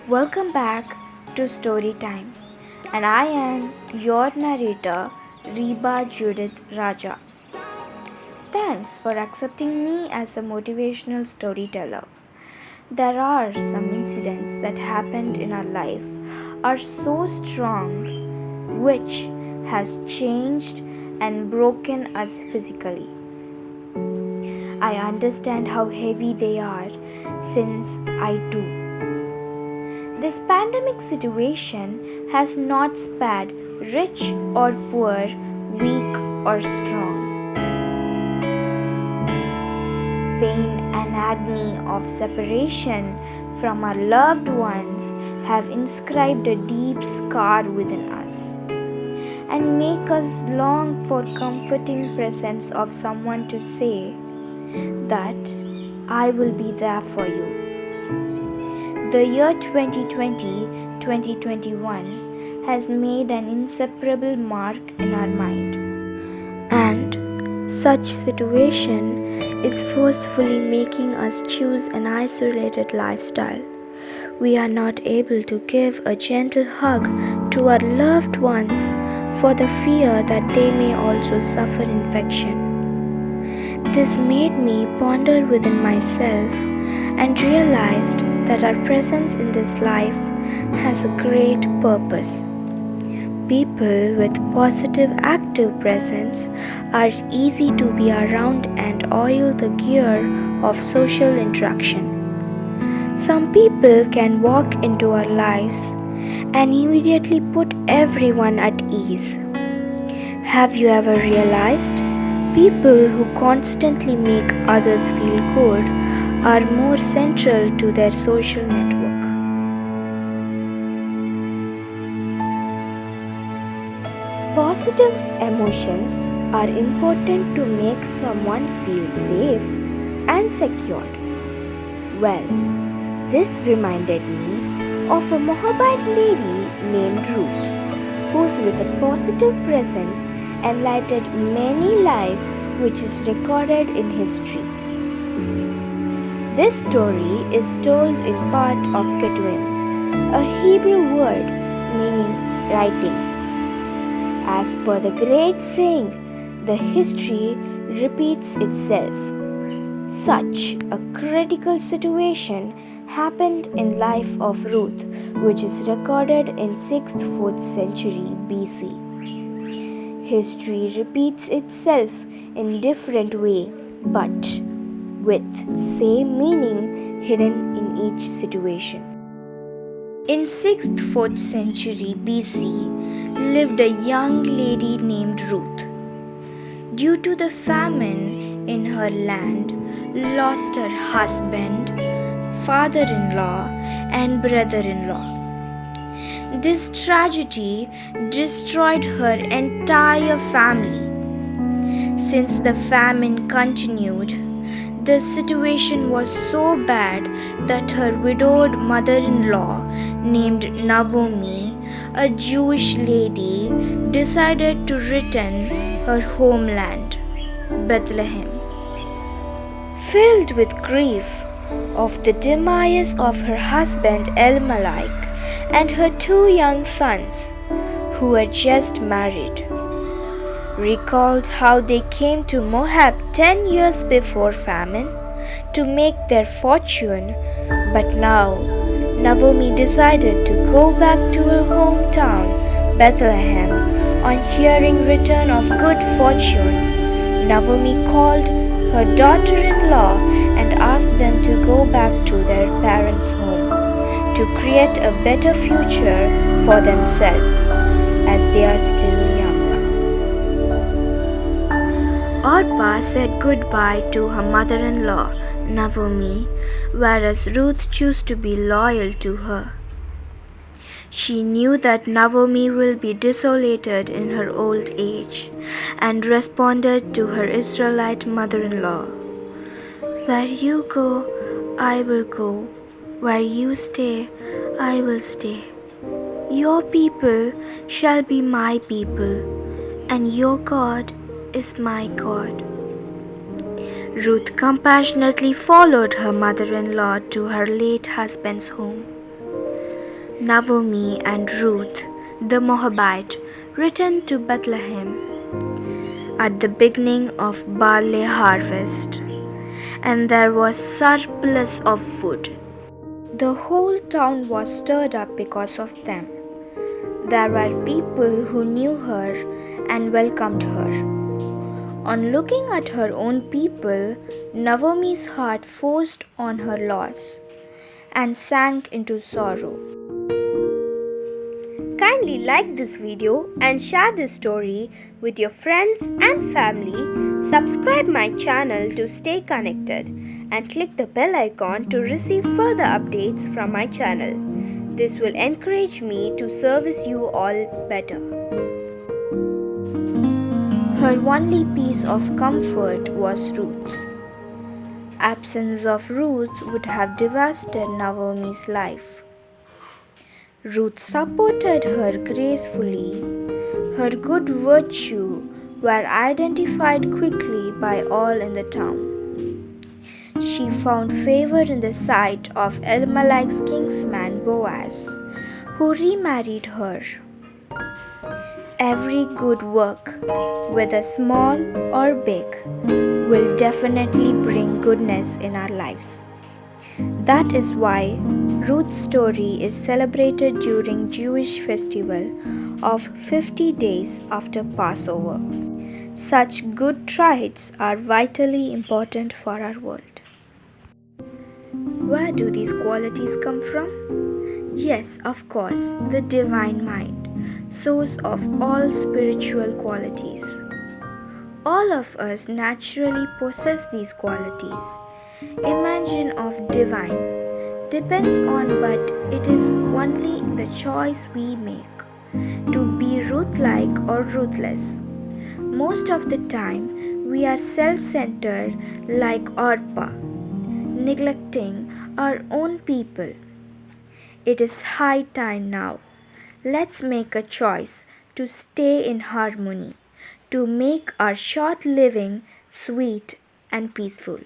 Welcome back to Story Time, and I am your narrator, Reba Judith Raja. Thanks for accepting me as a motivational storyteller. There are some incidents that happened in our life are so strong which has changed and broken us physically. I understand how heavy they are since I do. This pandemic situation has not spared rich or poor, weak or strong. Pain and agony of separation from our loved ones have inscribed a deep scar within us and make us long for comforting presence of someone to say that I will be there for you. The year 2020-2021 has made an inseparable mark in our mind, and such situation is forcefully making us choose an isolated lifestyle. We are not able to give a gentle hug to our loved ones for the fear that they may also suffer infection. This made me ponder within myself and realized that our presence in this life has a great purpose. People with positive active presence are easy to be around and oil the gear of social interaction. Some people can walk into our lives and immediately put everyone at ease. Have you ever realized people who constantly make others feel good are more central to their social network? Positive emotions are important to make someone feel safe and secured. Well, this reminded me of a Moabite lady named Ruth, who's with a positive presence enlightened many lives, which is recorded in history. This story is told in part of Ketuvim, a Hebrew word meaning writings. As per the great saying, the history repeats itself. Such a critical situation happened in life of Ruth, which is recorded in 6th-4th century BC. History repeats itself in different way, but with same meaning hidden in each situation. In 6th-4th century BC lived a young lady named Ruth. Due to the famine in her land, lost her husband, father-in-law, and brother-in-law. This tragedy destroyed her entire family. Since the famine continued, the situation was so bad that her widowed mother-in-law named Naomi, a Jewish lady, decided to return her homeland, Bethlehem. Filled with grief of the demise of her husband Elimelech and her 2 young sons, who were just married, recalled how they came to Moab 10 years before famine to make their fortune, but now Naomi decided to go back to her hometown, Bethlehem, on hearing return of good fortune. Naomi called her daughter-in-law and asked them to go back to their parents' home to create a better future for themselves as they are still young. Orpah said goodbye to her mother-in-law, Naomi, whereas Ruth chose to be loyal to her. She knew that Naomi will be desolated in her old age and responded to her Israelite mother-in-law, "Where you go, I will go. Where you stay, I will stay. Your people shall be my people, and your God is my God." Ruth compassionately followed her mother-in-law to her late husband's home. Naomi and Ruth, the Moabite, returned to Bethlehem at the beginning of barley harvest, and there was surplus of food. The whole town was stirred up because of them. There were people who knew her and welcomed her. On looking at her own people, Naomi's heart forced on her loss and sank into sorrow. Kindly like this video and share this story with your friends and family. Subscribe my channel to stay connected and click the bell icon to receive further updates from my channel. This will encourage me to service you all better. Her only piece of comfort was Ruth. Absence of Ruth would have devastated Naomi's life. Ruth supported her gracefully. Her good virtue were identified quickly by all in the town. She found favor in the sight of Elimelech's kinsman Boaz, who remarried her. Every good work, whether small or big, will definitely bring goodness in our lives. That is why Ruth's story is celebrated during Jewish festival of 50 days after Passover. Such good traits are vitally important for our world. Where do these qualities come from? Yes, of course, the divine mind, source of all spiritual qualities. All of us naturally possess these qualities. Imagine of divine depends on, but it is only the choice we make to be Ruth-like or ruthless. Most of the time, we are self-centered like Orpah, neglecting our own people. It is high time now. Let's make a choice to stay in harmony, to make our short living sweet and peaceful.